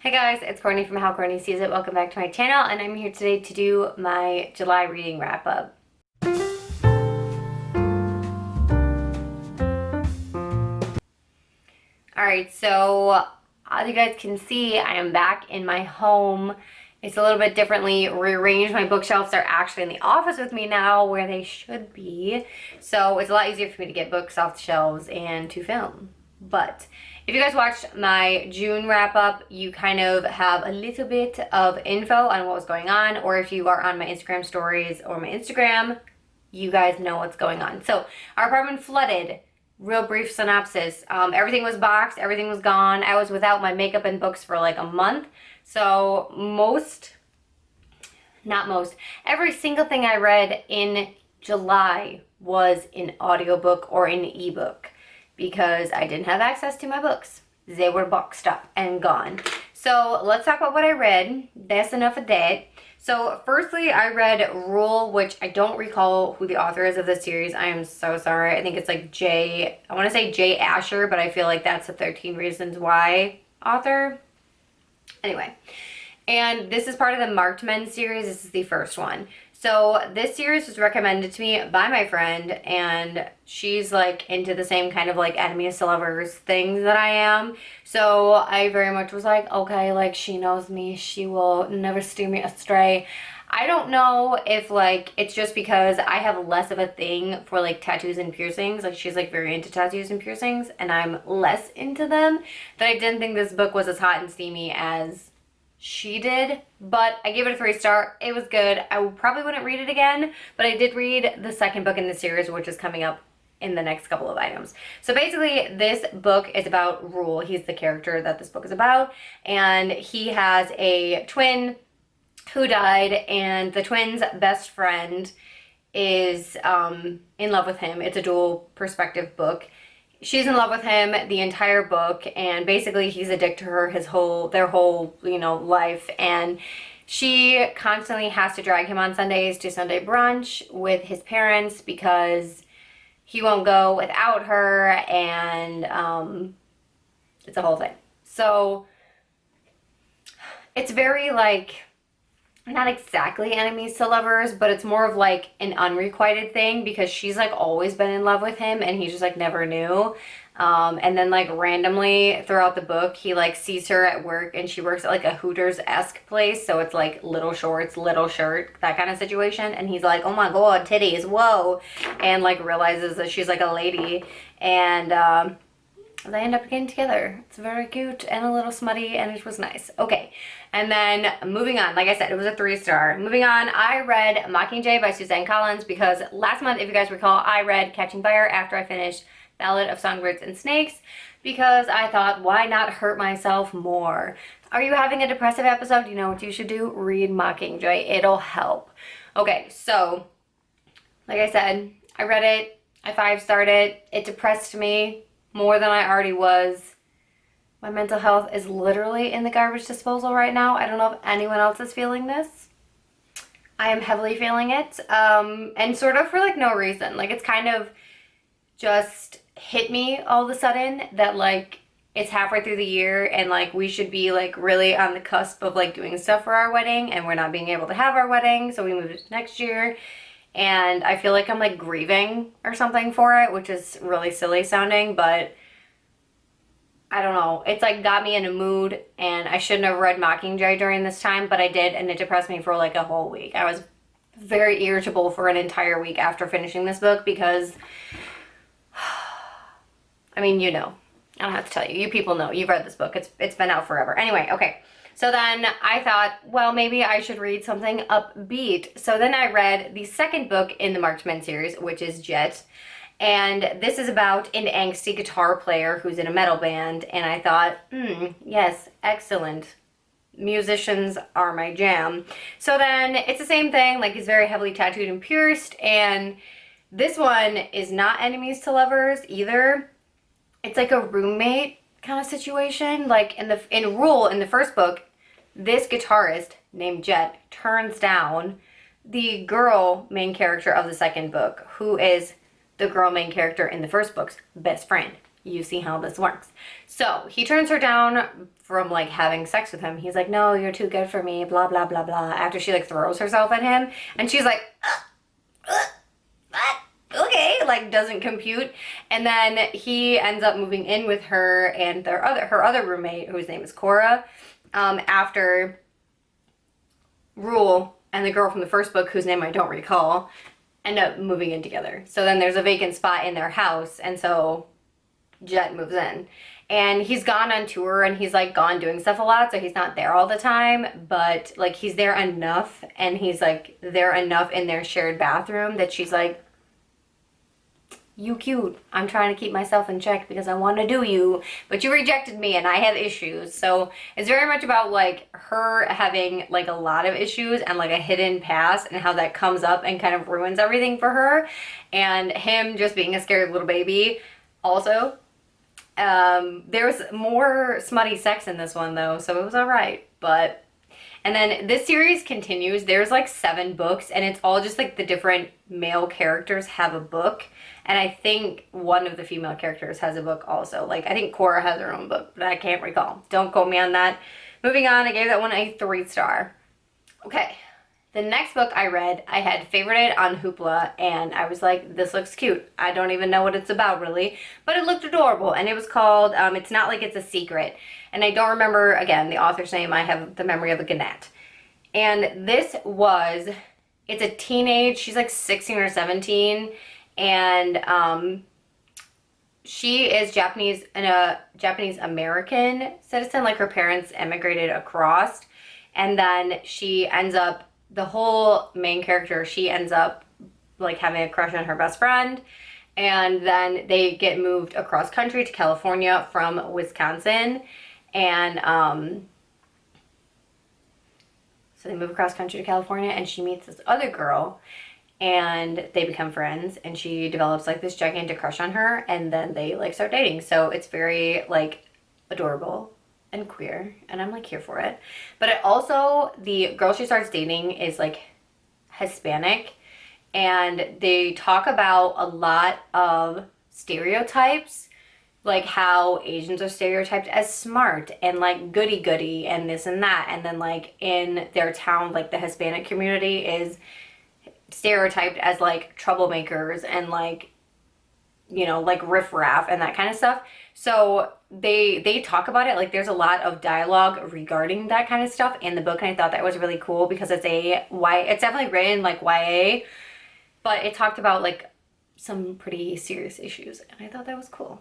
Hey guys, it's Courtney from How Courtney Sees It. Welcome back to my channel, and I'm here today to do my July reading wrap up. Alright, so as you guys can see, I am back in my home. It's a little bit differently rearranged. My bookshelves are actually in the office with me now, where they should be. So it's a lot easier for me to get books off the shelves and to film. But if you guys watched my June wrap up, you kind of have a little bit of info on what was going on, or if you are on my Instagram stories or my Instagram, you guys know what's going on. So our apartment flooded. Real brief synopsis. Everything was boxed, everything was gone. I was without my makeup and books for like a month. So every single thing I read in July was an audiobook or an ebook, because I didn't have access to my books. They were boxed up and gone. So let's talk about what I read. That's enough of that. So firstly, I read Rule, which I don't recall who the author is of this series. I am so sorry. I think it's like I want to say Jay Asher, but I feel like that's the 13 Reasons Why author. Anyway, and this is part of the Marked Men series. This is the first one. So this series was recommended to me by my friend, and she's like into the same kind of like enemies to lovers things that I am. So I very much was like, okay, like she knows me, she will never steer me astray. I don't know if like it's just because I have less of a thing for like tattoos and piercings. Like she's like very into tattoos and piercings, and I'm less into them, that I didn't think this book was as hot and steamy as she did. But I gave it a 3-star. It was good. I probably wouldn't read it again, but I did read the second book in the series, which is coming up in the next couple of items. So basically this book is about Rule. He's the character that this book is about, and he has a twin who died, and the twin's best friend is in love with him. It's a dual perspective book. She's in love with him the entire book, and basically he's addicted to her their whole, life. And she constantly has to drag him on Sundays to Sunday brunch with his parents because he won't go without her, and it's a whole thing. So it's very like, not exactly enemies to lovers, but it's more of like an unrequited thing, because she's like always been in love with him and he just like never knew. And then like randomly throughout the book, he like sees her at work, and she works at like a Hooters-esque place. So it's like little shorts, little shirt, that kind of situation. And he's like, oh my God, titties, whoa. And like realizes that she's like a lady, and they end up getting together. It's very cute and a little smutty, and it was nice. Okay, and then moving on. Like I said, it was a 3-star. Moving on, I read Mockingjay by Suzanne Collins, because last month, if you guys recall, I read Catching Fire after I finished Ballad of Songbirds and Snakes, because I thought, why not hurt myself more? Are you having a depressive episode? You know what you should do? Read Mockingjay. It'll help. Okay, so like I said, I read it. I 5-starred it. It depressed me more than I already was. My mental health is literally in the garbage disposal right now. I don't know if anyone else is feeling this. I am heavily feeling it, and sort of for like no reason. Like it's kind of just hit me all of a sudden that like it's halfway through the year, and like we should be like really on the cusp of like doing stuff for our wedding, and we're not being able to have our wedding, so we moved it to next year. And I feel like I'm like grieving or something for it, which is really silly sounding, but I don't know. It's like got me in a mood, and I shouldn't have read Mockingjay during this time, but I did, and it depressed me for like a whole week. I was very irritable for an entire week after finishing this book, because I mean, I don't have to tell you. You people know. You've read this book. It's been out forever. Anyway, okay. So then I thought, well, maybe I should read something upbeat. So then I read the second book in the Marked Men series, which is Jet. And this is about an angsty guitar player who's in a metal band. And I thought, yes, excellent. Musicians are my jam. So then it's the same thing. Like he's very heavily tattooed and pierced. And this one is not enemies to lovers either. It's like a roommate kind of situation. Like in Rule, in the first book, this guitarist named Jet turns down the girl main character of the second book, who is the girl main character in the first book's best friend. You see how this works. So he turns her down from like having sex with him. He's like, no, you're too good for me, blah, blah, blah, blah. After she like throws herself at him and she's like, what? Okay, like doesn't compute. And then he ends up moving in with her and her other roommate, whose name is Cora, after Rule and the girl from the first book, whose name I don't recall, end up moving in together. So then there's a vacant spot in their house, and so Jet moves in. And he's gone on tour and he's like gone doing stuff a lot, so he's not there all the time, but like he's there enough, and he's like there enough in their shared bathroom that she's like, you cute. I'm trying to keep myself in check because I want to do you, but you rejected me and I have issues. So it's very much about like her having like a lot of issues and like a hidden past and how that comes up and kind of ruins everything for her, and him just being a scared little baby. Also, there's more smutty sex in this one though, so it was all right. But and then this series continues. There's like 7 books, and it's all just like the different male characters have a book. And I think one of the female characters has a book also. Like, I think Cora has her own book, but I can't recall. Don't quote me on that. Moving on, I gave that one a 3-star. Okay, the next book I read, I had favorited on Hoopla, and I was like, this looks cute. I don't even know what it's about, really, but it looked adorable, and it was called, It's Not Like It's a Secret. And I don't remember, again, the author's name. I have the memory of a ganette. And this was, it's a teenage, she's like 16 or 17, and she is Japanese and a Japanese American citizen. Like her parents emigrated across, and then she ends up, the whole main character, she ends up like having a crush on her best friend, and then they get moved across country to California from Wisconsin, and so they move across country to California, and she meets this other girl, and they become friends, and she develops like this gigantic crush on her, and then they like start dating. So it's very like adorable and queer, and I'm like here for it. But it also, the girl she starts dating is like Hispanic, and they talk about a lot of stereotypes, like how Asians are stereotyped as smart and like goody-goody and this and that, and then like in their town, like the Hispanic community is stereotyped as like troublemakers and like, you know, like riffraff and that kind of stuff. So they talk about it, like there's a lot of dialogue regarding that kind of stuff in the book, and I thought that was really cool because it's it's definitely written like YA, but it talked about like some pretty serious issues, and I thought that was cool.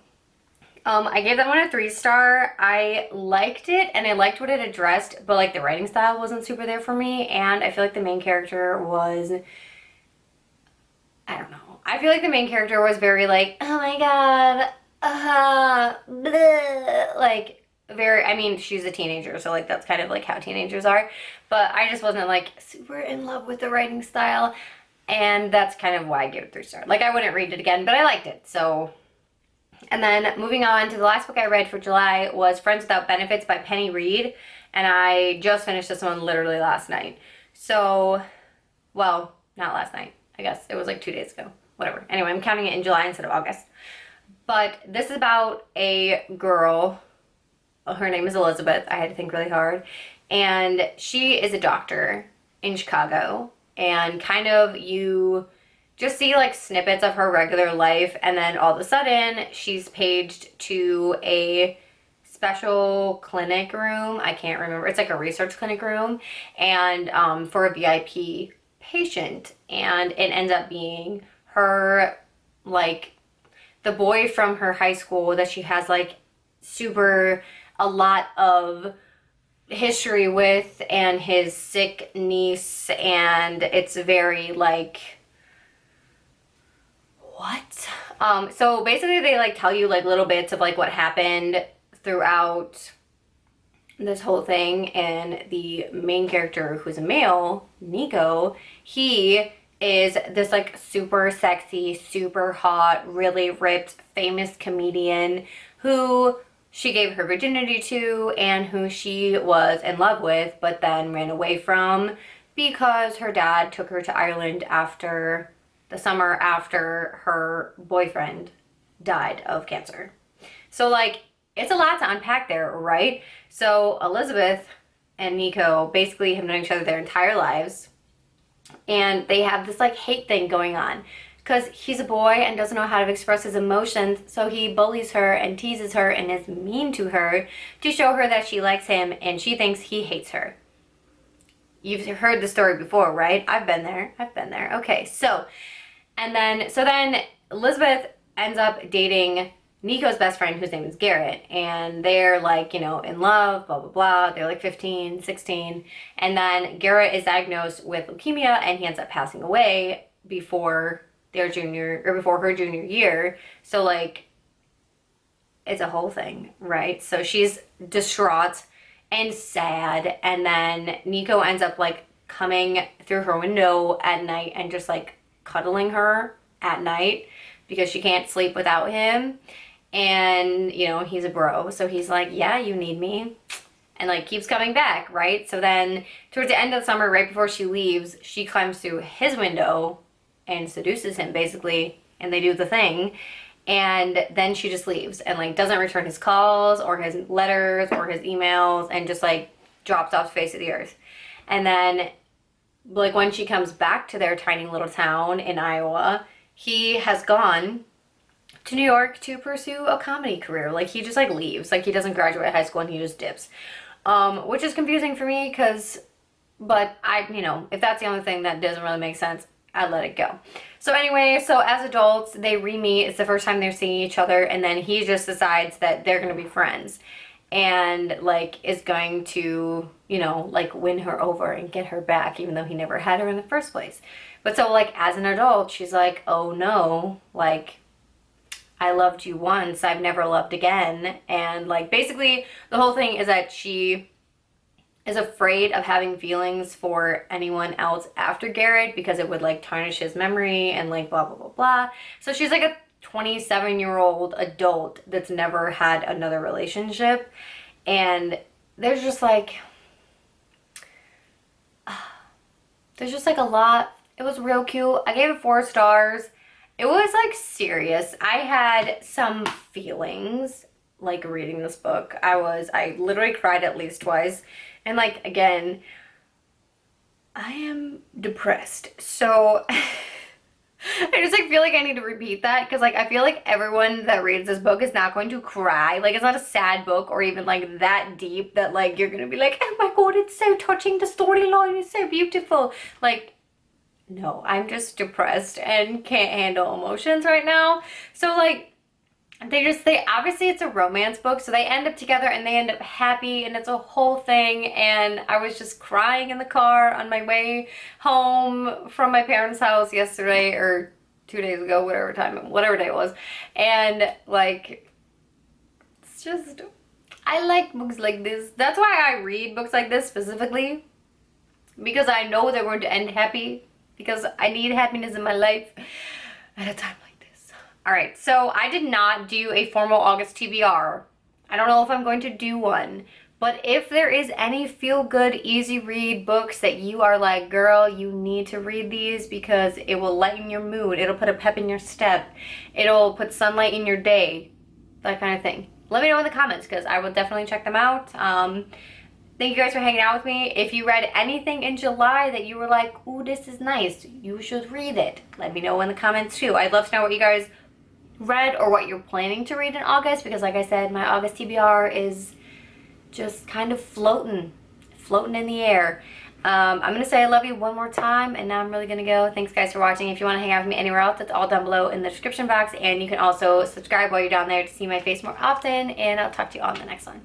I gave that one a 3-star. I liked it, and I liked what it addressed, but like the writing style wasn't super there for me, and I feel like the main character was, I don't know. I feel like the main character was very like, oh my god, bleh, like very, I mean, she's a teenager, so like that's kind of like how teenagers are, but I just wasn't like super in love with the writing style, and that's kind of why I gave it 3 stars. Like I wouldn't read it again, but I liked it, so. And then moving on to the last book I read for July was Friends Without Benefits by Penny Reed, and I just finished this one literally last night. So, well, not last night. I guess it was like 2 days ago. Whatever. Anyway, I'm counting it in July instead of August. But this is about a girl. Her name is Elizabeth. I had to think really hard. And she is a doctor in Chicago. And kind of you just see like snippets of her regular life, and then all of a sudden she's paged to a special clinic room. I can't remember. It's like a research clinic room, and for a VIP patient, and it ends up being her, like the boy from her high school that she has like a lot of history with, and his sick niece, and it's very like, what? So basically they like tell you like little bits of like what happened throughout this whole thing, and the main character, who's a male, Nico, he is this like super sexy, super hot, really ripped, famous comedian who she gave her virginity to and who she was in love with, but then ran away from because her dad took her to Ireland after the summer after her boyfriend died of cancer. So like it's a lot to unpack there, right? So Elizabeth and Nico basically have known each other their entire lives, and they have this like hate thing going on because he's a boy and doesn't know how to express his emotions, so he bullies her and teases her and is mean to her to show her that she likes him, and she thinks he hates her. You've heard the story before, right? I've been there. Okay, so then Elizabeth ends up dating Nico's best friend, whose name is Garrett, and they're like, in love, blah, blah, blah. They're like 15, 16. And then Garrett is diagnosed with leukemia, and he ends up passing away before her junior year. So like, it's a whole thing, right? So she's distraught and sad. And then Nico ends up like coming through her window at night and just like cuddling her at night because she can't sleep without him. And, he's a bro, so he's like, yeah, you need me, and like keeps coming back, right? So then towards the end of the summer, right before she leaves, she climbs through his window and seduces him basically, and they do the thing, and then she just leaves and like doesn't return his calls or his letters or his emails, and just like drops off the face of the earth. And then like when she comes back to their tiny little town in Iowa, he has gone to New York to pursue a comedy career. Like he just like leaves, like he doesn't graduate high school and he just dips, which is confusing for me but I, if that's the only thing that doesn't really make sense, I let it go. So anyway, so as adults, they re-meet. It's the first time they're seeing each other, and then he just decides that they're gonna be friends, and like is going to, like win her over and get her back, even though he never had her in the first place. But so like as an adult, she's like, oh no, like I loved you once, I've never loved again. And like basically the whole thing is that she is afraid of having feelings for anyone else after Garrett because it would like tarnish his memory and like blah blah blah blah. So she's like a 27-year-old adult that's never had another relationship, and there's just like a lot. It was real cute. I gave it 4 stars. It was like serious. I had some feelings like reading this book. I literally cried at least twice. And like, again, I am depressed. So I just like feel like I need to repeat that because like I feel like everyone that reads this book is not going to cry. Like it's not a sad book or even like that deep that like you're gonna be like, oh my god, it's so touching, the storyline is so beautiful. Like, no, I'm just depressed and can't handle emotions right now. So like they obviously it's a romance book, so they end up together and they end up happy, and it's a whole thing. And I was just crying in the car on my way home from my parents' house yesterday or 2 days ago, whatever day it was. And like, it's just, I like books like this. That's why I read books like this specifically, because I know they're going to end happy, because I need happiness in my life at a time like this. All right, so I did not do a formal August TBR. I don't know if I'm going to do one, but if there is any feel-good, easy read books that you are like, girl, you need to read these because it will lighten your mood, it'll put a pep in your step, it'll put sunlight in your day, that kind of thing, let me know in the comments because I will definitely check them out. Thank you guys for hanging out with me. If you read anything in July that you were like, ooh, this is nice, you should read it, let me know in the comments too. I'd love to know what you guys read or what you're planning to read in August, because like I said, my August TBR is just kind of floating in the air. I'm gonna say I love you one more time, and now I'm really gonna go. Thanks guys for watching. If you want to hang out with me anywhere else, it's all down below in the description box, and you can also subscribe while you're down there to see my face more often, and I'll talk to you on the next one.